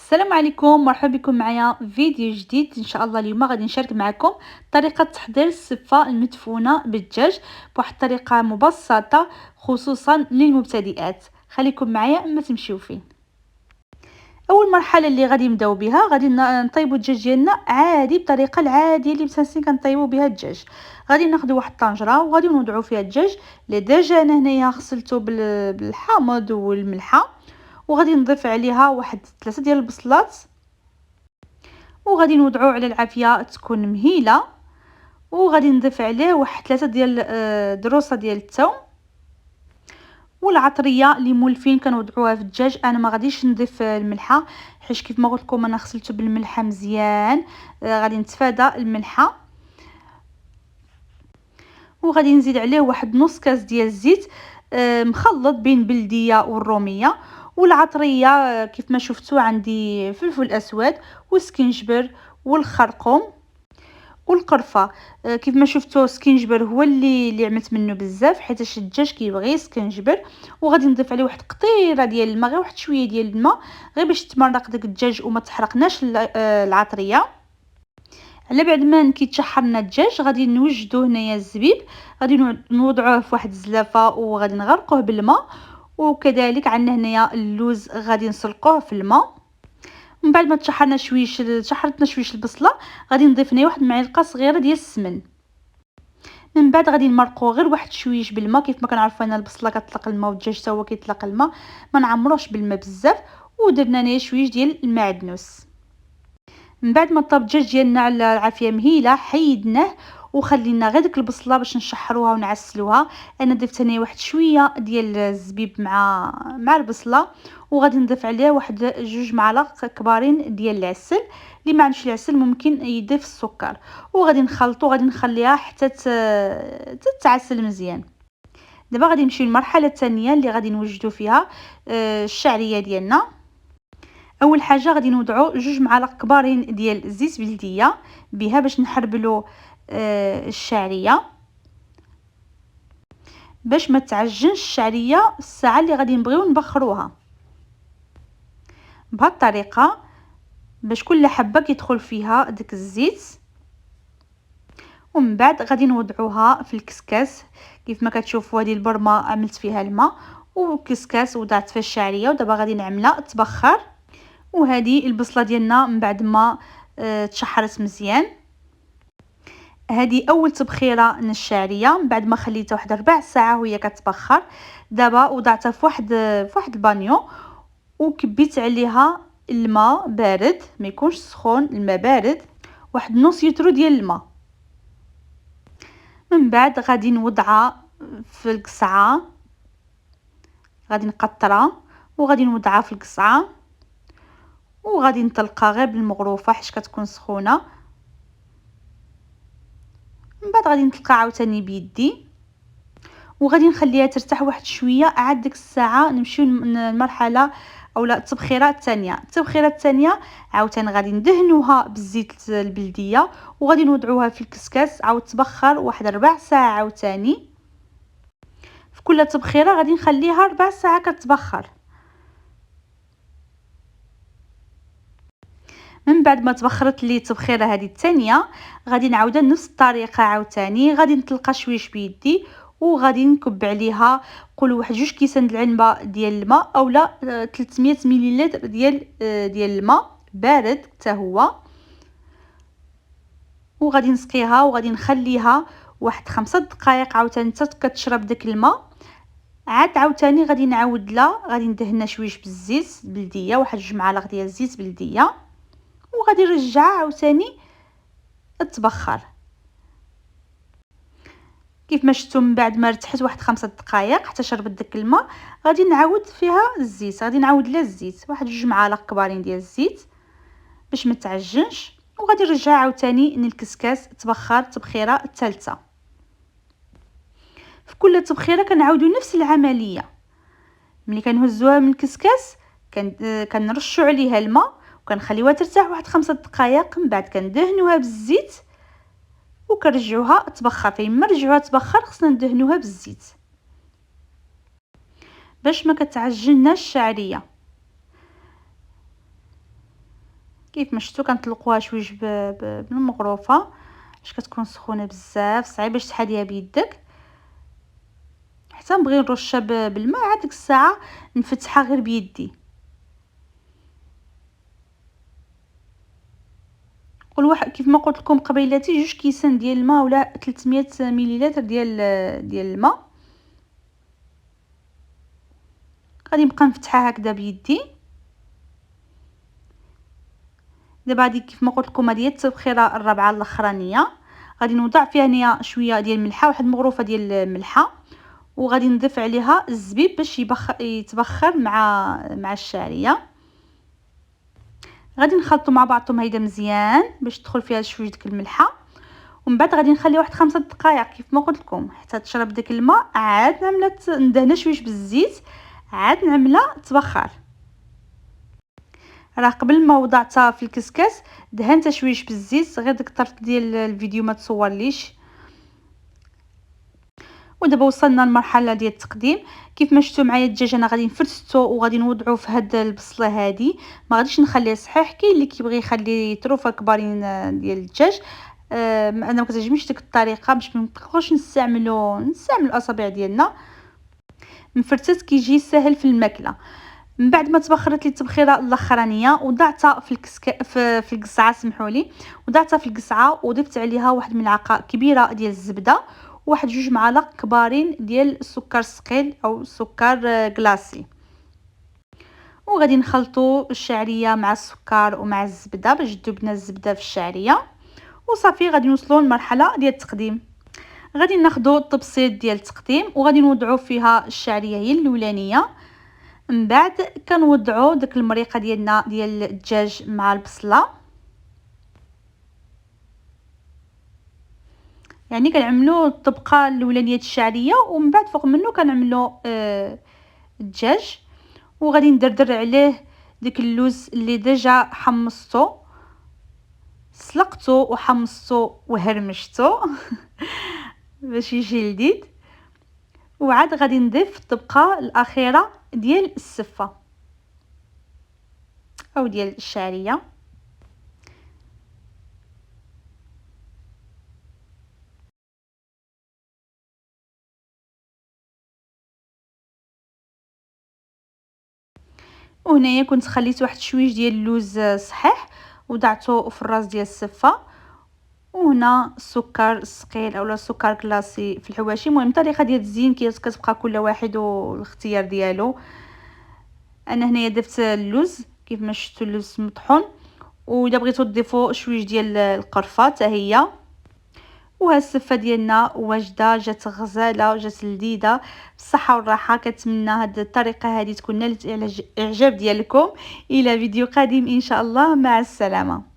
السلام عليكم، مرحبا بكم معايا فيديو جديد. ان شاء الله اليوم غادي نشارك معكم طريقه تحضير السفه المدفونه بالدجاج بواحد الطريقه مبسطه خصوصا للمبتدئات. خليكم معايا ما تمشيو فين. اول مرحله اللي غادي نبداو بها غادي نطيبوا الدجاج ديالنا عادي بطريقه العاديه اللي مساسين كنطيبوا بها الدجاج. غادي ناخذ واحد الطنجره وغادي نوضعوا فيها الدجاج اللي ديجا انا هنايا غسلته بالحامض والملحه، وغادي نضيف عليها واحد 3 ديال البصلات، وغادي نوضعوه على العافيه تكون مهيله، وغادي نضيف عليه واحد 3 ديال دروسه ديال الثوم والعطريه اللي مولفين كنوضعوها في الدجاج. انا ما غاديش نضيف الملحه حيت كيف ما قلت لكم انا غسلته بالملحه مزيان، غادي نتفادى الملحه. وغادي نزيد عليه واحد نص كاس ديال الزيت مخلط بين البلديه والروميه والعطريه. كيف ما شفتوا عندي فلفل اسود والسكينجبر والخرقوم والقرفه. كيف ما شفتوا السكينجبر هو اللي عملت منه بزاف حيت الدجاج كيبغي السكينجبر. وغادي نضيف عليه واحد قطيره ديال الماء، غير واحد شويه ديال الماء غير باش تمرق داك الدجاج وما تحرقناش العطريه. على بعد ما كيتشحر لنا الدجاج غادي نوجدوا هنايا الزبيب، غادي نوضعوه في واحد الزلافه وغادي نغرقوه بالماء. وكذلك عندنا هنايا اللوز غادي نسلقوه في الماء. من بعد ما تشحرنا شويش شحرتنا شويش البصله غادي نضيف هنا واحد المعلقه صغيره ديال السمن. من بعد غادي نمرقوه غير واحد شويش بالماء. كيف ما كنعرفوا ان البصله كتطلق الماء والدجاج حتى هو كيطلق الماء، ما نعمروش بالماء بزاف. ودرنا هنا شويش ديال المعدنوس. من بعد ما طاب الدجاج ديالنا على العافيه مهيله حيدناه وخلينا غير ديك البصله باش نشحروها ونعسلوها. انا ضفت هنا واحد شويه ديال الزبيب مع البصله، وغادي نضيف عليه واحد 2 معالق كبارين ديال العسل. اللي ما عندش العسل ممكن يضيف السكر. وغادي نخلطو غادي نخليها حتى تتعسل مزيان. دابا غادي نمشيو للمرحله الثانيه اللي غادي نوجدوا فيها الشعريه ديالنا. اول حاجه غادي نوضعوا 2 معالق كبارين ديال الزيت بلديه بها باش نحربلو الشعريه باش ما تعجنش الشعريه الساعه اللي غادي نبغيو نبخروها. بهذه الطريقه باش كل حبه كيدخل فيها داك الزيت. ومن بعد غادي نوضعوها في الكسكاس. كيف ما كتشوفوا هذه البرمه عملت فيها الماء وكسكاس وضعت فيها الشعريه، ودابا غادي نعملها تبخر. وهذه البصله ديالنا من بعد ما تشحرت مزيان. هذه اول تبخيره من الشعريه من بعد ما خليتها واحد 4 ساعات وهي كتبخر. دابا وضعتها في واحد البانيو وكبيت عليها الماء بارد، ما يكونش سخون، الماء بارد، واحد نص لتر ديال الماء. من بعد غادي نوضعها في القصعه، غادي نقطرها وغادي نوضعها في القصعه وغادي نطلقها غير بالمغروفه حيت كتكون سخونه. من بعد غادي نطلقها عاوتاني بيدي وغادي نخليها ترتاح واحد شويه. عاد ديك الساعه نمشيو للمرحله اولا التبخيره الثانيه. التبخيره الثانيه عاوتاني غادي ندهنوها بالزيت البلديه وغادي نوضعوها في الكسكاس عاود تبخر واحد 4 ساعات عاوتاني. في كل تبخيره غادي نخليها 4 ساعات كتبخر. من بعد ما تبخرت لي التبخيره هذه الثانيه غادي نعاودها نفس الطريقه عاوتاني. غادي نطلقها شويش بيدي وغادي نكب عليها قولوا واحد 2 كيسان د العنبه ديال الماء اولا 300 ملل ديال الماء بارد حتى هو. وغادي نسقيها وغادي نخليها واحد 5 دقائق عاوتاني حتى كتشرب داك الماء. عاد عاوتاني غادي نعاود لها غادي ندهنها شويش بالزيت بلديه واحد 2 معالق ديال الزيت بلديه وغادي نرجعها عاوتاني تبخر. كيف ما شفتوا من بعد ما رتحت واحد 5 دقائق حتى شربت داك الماء غادي نعاود فيها الزيت. غادي نعاود لها الزيت واحد 2 معالق كبارين ديال الزيت باش ما تعجنش، وغادي نرجعها عاوتاني للكسكاس تبخر تبخيره الثالثه. في كل تبخيره كنعاودوا نفس العمليه. ملي كنهزوها من الكسكاس كنرشوا عليها الماء وكنخليوها ترتاح واحد 5 دقائق. من بعد كندهنوها بالزيت وكنرجعوها تبخر. فيما نرجعوها تبخر خصنا ندهنوها بالزيت باش ما كتعجنناش الشعريه. كيف ما شفتوا كنطلقوها شويش بالمغروفه باش كتكون سخونه بزاف، صعيب باش تحاديها بيدك. حتى نبغي نرشها بالماء عاد ديك الساعه نفتحها غير بيدي. كل واحد كيف ما قلت لكم قبيلاتي 2 كيسان ديال الماء ولا 300 مليلتر ديال الماء. غادي نبقى نفتحها هكذا بيدي. دابا هادي كيف ما قلت لكم هذه هي التبخيره الرابعه الاخرانيه. غادي نوضع فيها هنايا شويه ديال الملحه، واحد المغروفه ديال الملحه، وغادي نضيف عليها الزبيب باش يتبخر مع الشعريه. غادي نخلطوا مع بعضهم هيدا مزيان باش تدخل فيها شويه ديك الملحه، ومن بعد غادي نخليها واحد 5 دقائق كيف ما قلت لكم حتى تشرب داك الماء. عاد نعملها ندهنها شويه بالزيت، عاد نعملها تبخر. راه قبل ما وضعتها في الكسكاس دهنتها شويش بالزيت، غير داك الطرف ديال الفيديو ما تصورليش. ودابا وصلنا للمرحله ديال التقديم. كيف ما شفتوا معايا الدجاج انا غادي نفرستو وغادي نوضعو في هاد البصله هادي، ما غاديش نخليه صحيح. كاين اللي كيبغي يخلي طروفه كبارين ديال الدجاج. انا ما كتعجبنيش ديك الطريقه باش ما نبقاوش نستعملوا الاصابع ديالنا. مفرتات كيجي سهل في الماكله. من بعد ما تبخرت لي التبخيره الاخرانيه وضعتها في القصعه، سمحوا لي، وضعتها في القصعه وضفت عليها واحد الملعقه كبيره ديال الزبده وواحد 2 معالق كبارين ديال السكر الثقيل او السكر كلاصي. وغادي نخلطوا الشعريه مع السكر ومع الزبده باش تذوبنا الزبده في الشعريه. وصافي غادي نوصلوا للمرحله ديال التقديم. غادي ناخذوا الطبسيط ديال التقديم وغادي نوضعوا فيها الشعريه هي الاولانيه. من بعد كنوضعوا داك المريقه ديالنا ديال الدجاج مع البصله، يعني كنعملوا الطبقه الاولانيه ديال الشعريه ومن بعد فوق منه كنعملوا الدجاج. وغادي ندردر عليه داك اللوز اللي ديجا حمصته، سلقته وحمصته وهرمشته باش يجي لذيذ. وعاد غادي نضيف الطبقه الاخيره ديال السفه او ديال الشعريه. وهنايا كنت خليت واحد شويش ديال اللوز صحيح وضعته في الراس ديال السفه. وهنا السكر الثقيل اولا السكر كلاصي في الحواشي. المهم طريقه ديال التزيين كتبقى كل واحد والاختيار ديالو. انا هنايا درت اللوز كيف ما شفتوا اللوز مطحون، واذا بغيتو تضيفوا شويش ديال القرفه حتى هي. وها السفه ديالنا واجده، جات غزاله، جات لذيذه بالصحه والراحه. كنتمنى هذه الطريقه هذه تكون نالت اعجاب ديالكم. الى فيديو قادم ان شاء الله، مع السلامه.